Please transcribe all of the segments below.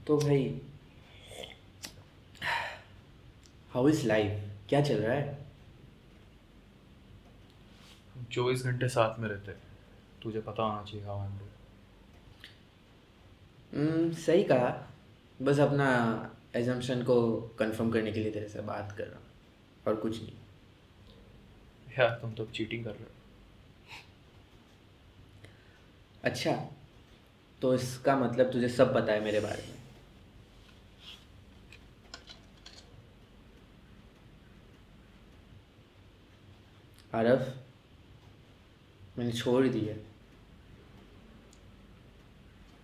तो भाई, how is life? क्या चल रहा है? 24 घंटे साथ में रहते हैं। तुझे पता होना चाहिए हाउ आई एम डूइंग। सही कहा। बस अपना एजम्पशन को कंफर्म करने के लिए तेरे से बात कर रहा हूँ, और कुछ नहीं। यार तुम तो चीटिंग कर रहे हो। अच्छा, तो इसका मतलब तुझे सब पता है मेरे बारे में? आरफ, मैंने छोड़ दी है।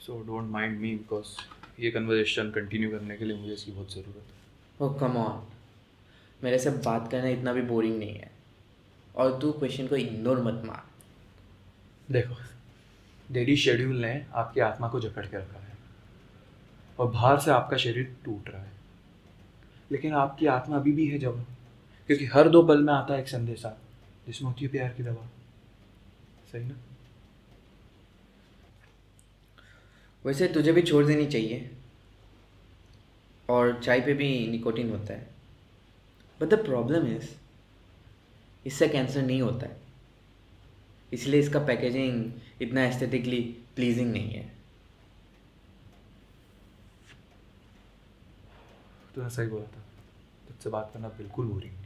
So don't mind me because ये कन्वर्सेशन कंटिन्यू करने के लिए मुझे इसकी बहुत ज़रूरत है। ओह कम ऑन, मेरे से बात करना इतना भी बोरिंग नहीं है। और तू क्वेश्चन को इग्नोर मत मार। देखो, डेली शेड्यूल ने आपकी आत्मा को जकड़ के रखा है और बाहर से आपका शरीर टूट रहा है, लेकिन आपकी आत्मा अभी भी है जब, क्योंकि हर 2 पल में आता है एक संदेशा जिसमें होती है प्यार की दवा। सही ना? वैसे तुझे भी छोड़ देनी चाहिए। और चाय पे भी निकोटीन होता है। बट द प्रॉब्लम इज, इससे कैंसर नहीं होता है। इसलिए इसका पैकेजिंग इतना एस्थेटिकली प्लीजिंग नहीं है। तूने सही बोला था। तुझसे बात करना बिल्कुल बोरिंग।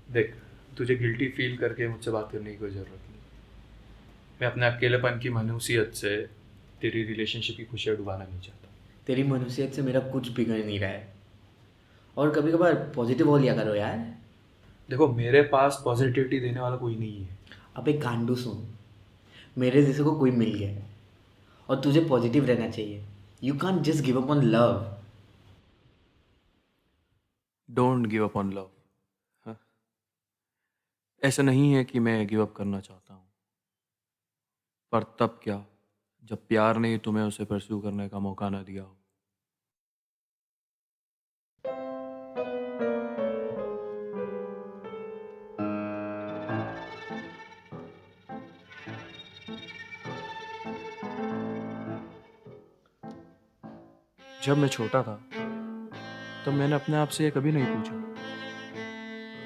देख, तुझे गिल्टी फील करके मुझसे बात करने की कोई ज़रूरत नहीं। मैं अपने अकेलेपन की मनुष्यत से तेरी रिलेशनशिप की खुशियाँ डुबाना नहीं चाहता। तेरी मनुष्यत से मेरा कुछ बिगड़ नहीं रहा है। और कभी कभार पॉजिटिव हो लिया करो यार। देखो, मेरे पास पॉजिटिविटी देने वाला कोई नहीं है। अब एक कांडू सुन, मेरे जैसे को कोई मिल गया है, और तुझे पॉजिटिव रहना चाहिए। You can't just give up on love. Don't give up on love. ऐसा नहीं है कि मैं गिव अप करना चाहता हूँ, पर तब क्या जब प्यार ने तुम्हें उसे परस्यू करने का मौका ना दिया हो। जब मैं छोटा था तब मैंने अपने आप से ये कभी नहीं पूछा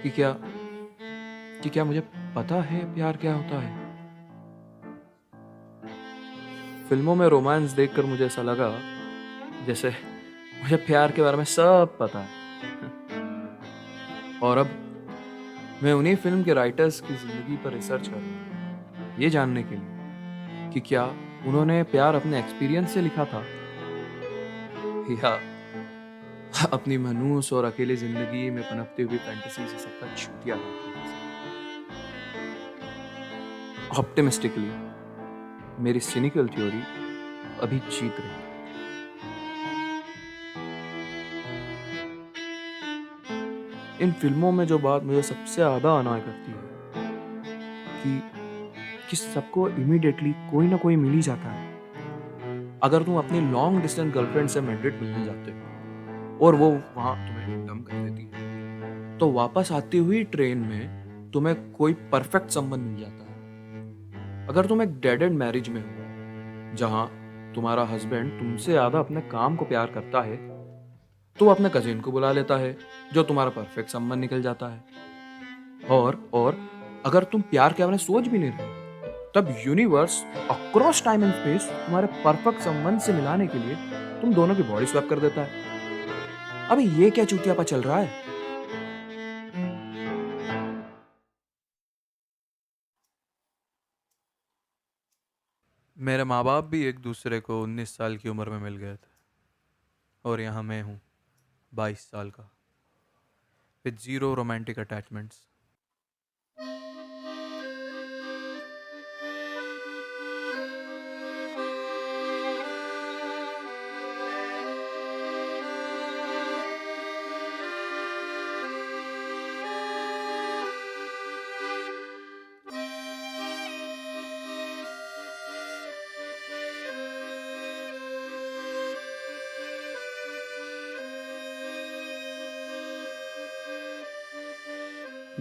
कि क्या मुझे पता है प्यार क्या होता है। फिल्मों में रोमांस देखकर मुझे ऐसा लगा जैसे मुझे प्यार के बारे में सब पता है। और अब मैं उन्हीं फिल्म के राइटर्स की जिंदगी पर रिसर्च कर रहा हूँ, ये जानने के लिए कि क्या उन्होंने प्यार अपने एक्सपीरियंस से लिखा था या अपनी मनूस और अकेली जिंदगी में पनपती हुई फैंटेसी से सबका छूतिया काटने के साथ। ऑप्टिमिस्टिकली, मेरी सिनिकल थ्योरी अभी जीत रही है। इन फिल्मों में जो बात मुझे सबसे ज्यादा अनॉय करती है कि सबको इमीडिएटली कोई ना कोई मिल ही जाता है। अगर तुम अपनी लॉन्ग डिस्टेंस गर्लफ्रेंड से मैड्रिड मिलने जाते हो और वो वहां तुम्हें डम कर देती है, तो वापस आती हुई ट्रेन में तुम्हें कोई परफेक्ट संबंध मिल जाता है। अगर तुम एक डेड एंड मैरिज में हो जहां तुम्हारा हस्बैंड तुमसे ज्यादा अपने काम को प्यार करता है, तो वो अपने कजिन को बुला लेता है जो तुम्हारा परफेक्ट संबंध निकल जाता है। और अगर तुम प्यार के बारे में सोच भी नहीं रहे, तब universe across time and space तुम्हारे परफेक्ट संबंध से मिलाने के लिए तुम दोनों की बॉडी स्वैप कर देता है। अबे ये क्या चूतियापा चल रहा है? मेरे माँ बाप भी एक दूसरे को 19 साल की उम्र में मिल गए थे, और यहाँ मैं हूँ 22 साल का, विद जीरो रोमांटिक अटैचमेंट्स।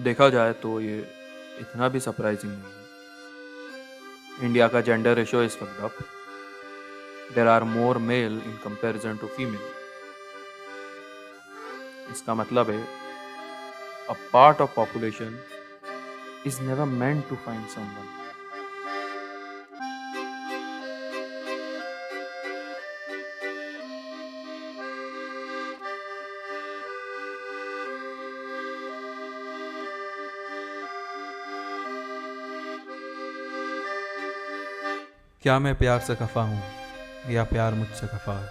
देखा जाए तो ये इतना भी सरप्राइजिंग नहीं है। इंडिया का gender ratio is fucked up. There are more male in comparison to female. इसका मतलब है a part of population is never meant to find someone. क्या मैं प्यार से खफा हूँ या प्यार मुझसे खफा है,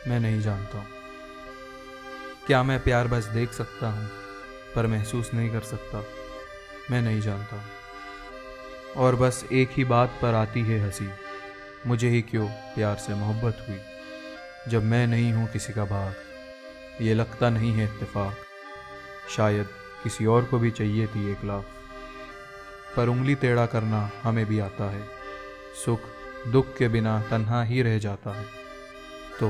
मैं नहीं जानता हूँ। क्या मैं प्यार बस देख सकता हूँ पर महसूस नहीं कर सकता, मैं नहीं जानता हूँ। और बस एक ही बात पर आती है हंसी, मुझे ही क्यों प्यार से मोहब्बत हुई। जब मैं नहीं हूँ किसी का भाग, ये लगता नहीं है इत्तेफाक। शायद किसी और को भी चाहिए थी एक लाख, पर उंगली टेढ़ा करना हमें भी आता है। सुख दुख के बिना तन्हा ही रह जाता है, तो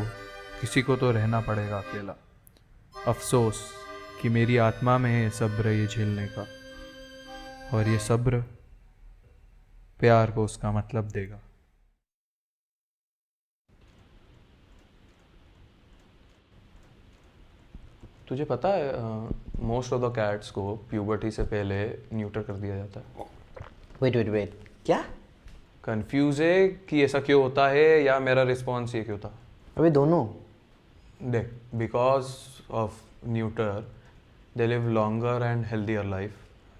किसी को तो रहना पड़ेगा अकेला। अफसोस कि मेरी आत्मा में है सब्र ये झेलने का, और ये सब्र प्यार को उसका मतलब देगा। तुझे पता है मोस्ट ऑफ द कैट्स को प्यूबर्टी से पहले न्यूटर कर दिया जाता है। वेट क्या? कंफ्यूज है कि ऐसा क्यों होता है या मेरा रिस्पॉन्स ये क्यों था? अबे दोनों। देख, because of neuter they live longer and healthier life,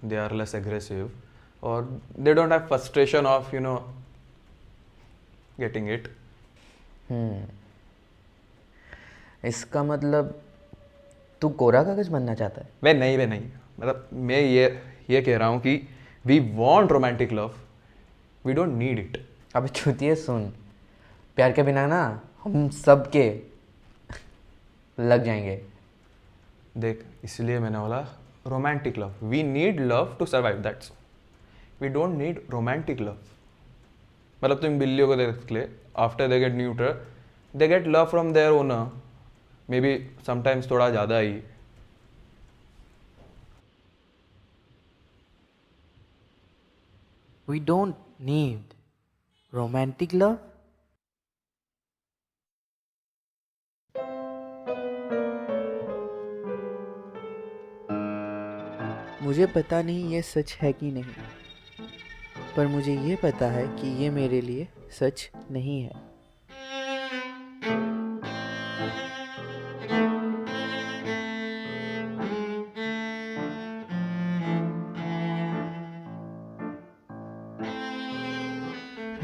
they are less aggressive और they don't have frustration of getting it. इसका मतलब तू कोरा कागज बनना चाहता है? वे नहीं, मतलब मैं ये कह रहा हूँ कि we want romantic love, we don't need it. अबे छूतिए सुन, प्यार के बिना ना हम सब के लग जाएंगे। देख, इसलिए मैंने बोला romantic love. We need love to survive, that's. We don't need romantic love. मतलब तुम बिल्लियों को देख ले, after they get neuter they get love from their owner, maybe sometimes थोड़ा ज़्यादा ही। We don't need romantic love. मुझे पता नहीं ये सच है कि नहीं, पर मुझे ये पता है कि ये मेरे लिए सच नहीं है।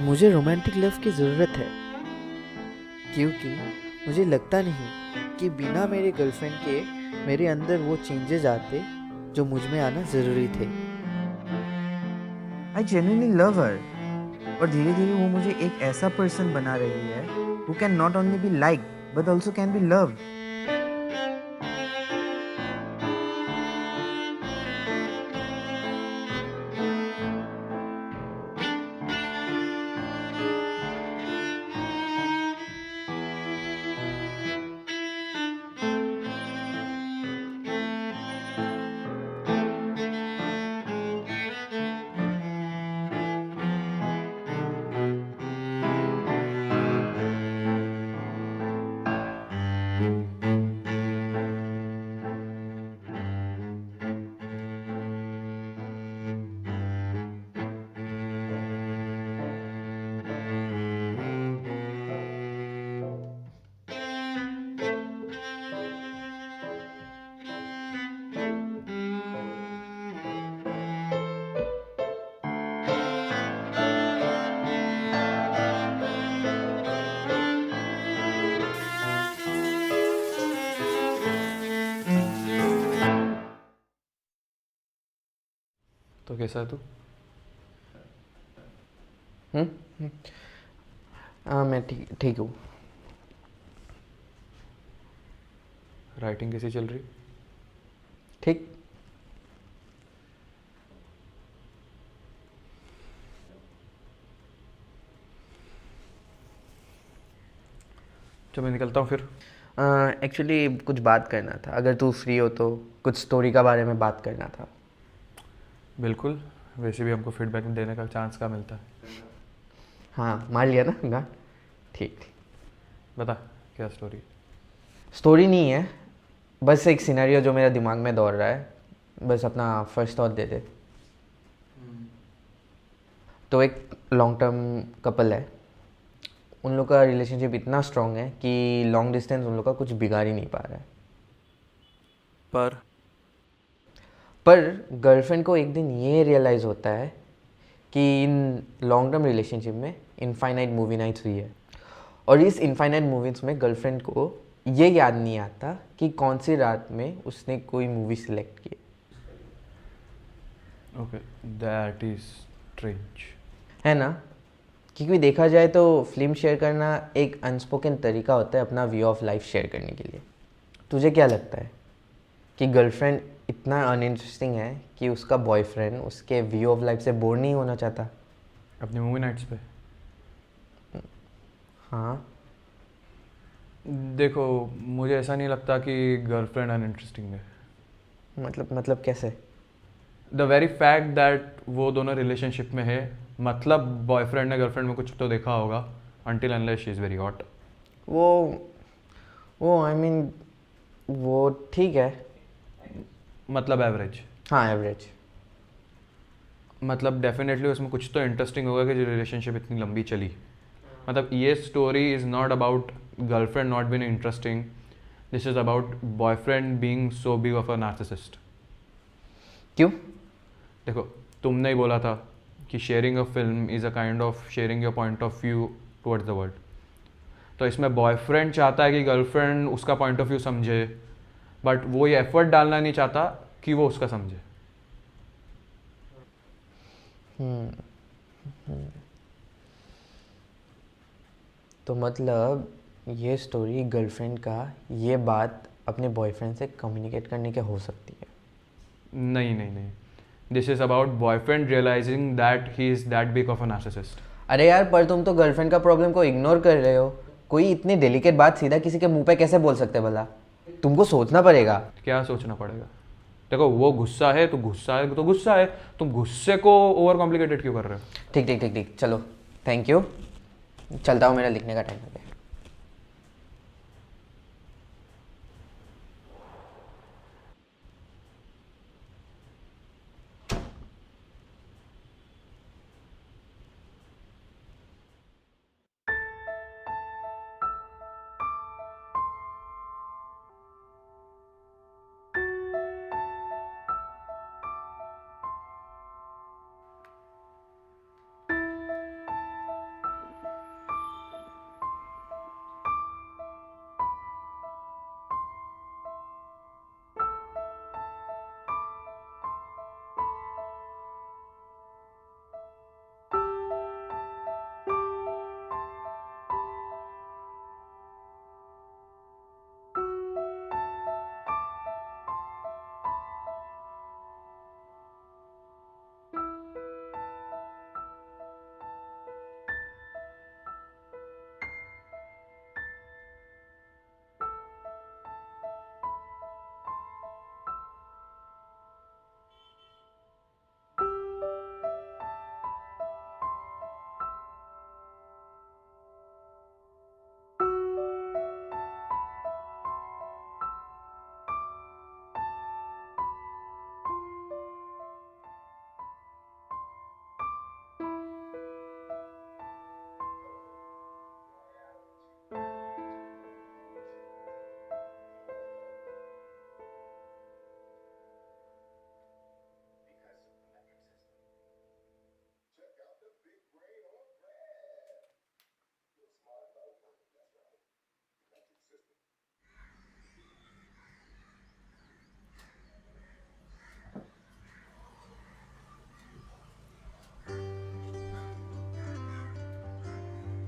मुझे रोमांटिक लव की ज़रूरत है, क्योंकि मुझे लगता नहीं कि बिना मेरे गर्लफ्रेंड के मेरे अंदर वो चेंजेस आते जो मुझ में आना ज़रूरी थे। आई जेन्युइनली लव हर, और धीरे धीरे वो मुझे एक ऐसा पर्सन बना रही है who can not only be like but also can be love. तो कैसा है तू? हाँ मैं ठीक हूँ। राइटिंग कैसी चल रही? ठीक। तो मैं निकलता हूँ फिर। एक्चुअली कुछ बात करना था, अगर तू फ्री हो तो कुछ स्टोरी का बारे में बात करना था। बिल्कुल, वैसे भी हमको फीडबैक देने का चांस का मिलता है। हाँ, मार लिया ना गांठ। ठीक ठीक। बता क्या स्टोरी। स्टोरी नहीं है, बस एक सिनेरियो जो मेरा दिमाग में दौड़ रहा है, बस अपना फर्स्ट थॉट दे दे। तो एक लॉन्ग टर्म कपल है, उन लोग का रिलेशनशिप इतना स्ट्रांग है कि लॉन्ग डिस्टेंस उन लोग का कुछ बिगाड़ ही नहीं पा रहा है। पर गर्लफ्रेंड को एक दिन ये रियलाइज़ होता है कि इन लॉन्ग टर्म रिलेशनशिप में इनफाइनाइट मूवी नाइट्स हुई है, और इस इनफाइनाइट मूवीज में गर्लफ्रेंड को ये याद नहीं आता कि कौन सी रात में उसने कोई मूवी सिलेक्ट की ओके, दैट इज स्ट्रेंज। है ना। क्योंकि देखा जाए तो फिल्म शेयर करना एक अनस्पोकन तरीका होता है अपना व्यू ऑफ लाइफ शेयर करने के लिए। तुझे क्या लगता है कि गर्लफ्रेंड इतना अनइंटरेस्टिंग है कि उसका बॉयफ्रेंड उसके व्यू ऑफ लाइफ से बोर नहीं होना चाहता? अपनी मूवी नाइट्स पे हाँ। देखो, मुझे ऐसा नहीं लगता कि गर्लफ्रेंड अनइंटरेस्टिंग है। मतलब कैसे? द वेरी फैक्ट दैट वो दोनों रिलेशनशिप में है, मतलब बॉयफ्रेंड ने गर्लफ्रेंड में कुछ तो देखा होगा, until unless she is very hot. वो आई मीन वो ठीक है। मतलब एवरेज। हाँ, एवरेज। मतलब डेफिनेटली उसमें कुछ तो इंटरेस्टिंग होगा कि जो रिलेशनशिप इतनी लंबी चली। मतलब ये story is not about girlfriend not being interesting, this is about boyfriend being so big of a narcissist. क्यों? देखो, तुमने ही बोला था कि sharing a film is a kind of sharing your point of view towards the world. तो इसमें boyfriend चाहता है कि गर्लफ्रेंड उसका पॉइंट ऑफ व्यू समझे, बट वो ये एफर्ट डालना नहीं चाहता कि वो उसका समझे। तो मतलब ये स्टोरी गर्लफ्रेंड का ये बात अपने बॉयफ्रेंड से कम्युनिकेट करने के हो सकती है? नहीं नहीं नहीं, this is about boyfriend realising that he is that big of a narcissist. अरे यार, पर तुम तो गर्लफ्रेंड का प्रॉब्लम को इग्नोर कर रहे हो। कोई इतनी डेलिकेट बात सीधा किसी के मुंह पे कैसे बोल सकते भला? तुमको सोचना पड़ेगा। क्या सोचना पड़ेगा? देखो, वो गुस्सा है तो गुस्सा है तो गुस्सा है, तुम गुस्से को ओवर कॉम्प्लिकेटेड क्यों कर रहे हो? ठीक ठीक ठीक ठीक, चलो, थैंक यू। चलता हूँ, मेरा लिखने का टाइम हो गया।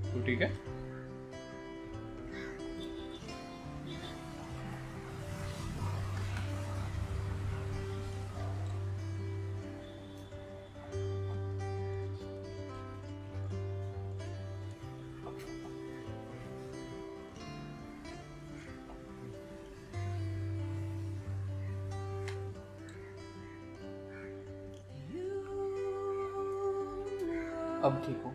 तो ठीक है। अब ठीक हूँ।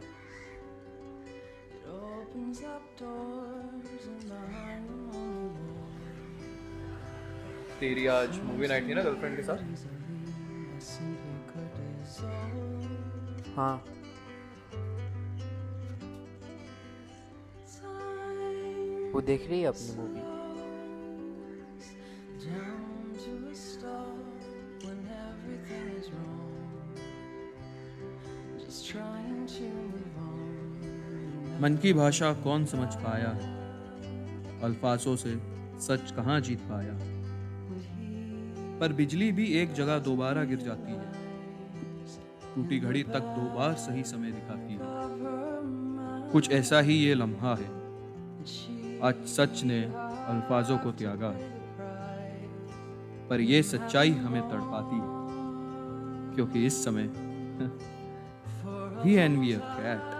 तेरी आज मूवी नाइट थी ना गर्लफ्रेंड के साथ? हाँ, वो देख रही है अपनी मूवी। मन की भाषा कौन समझ पाया है, अल्फाजों से सच कहाँ जीत पाया। पर बिजली भी एक जगह दोबारा गिर जाती है, टूटी घड़ी तक 2 बार सही समय दिखाती है। कुछ ऐसा ही ये लम्हा है, आज सच ने अल्फाजों को त्यागा है, पर ये सच्चाई हमें तड़पाती है, क्योंकि इस समय वी एनवी अ कैट।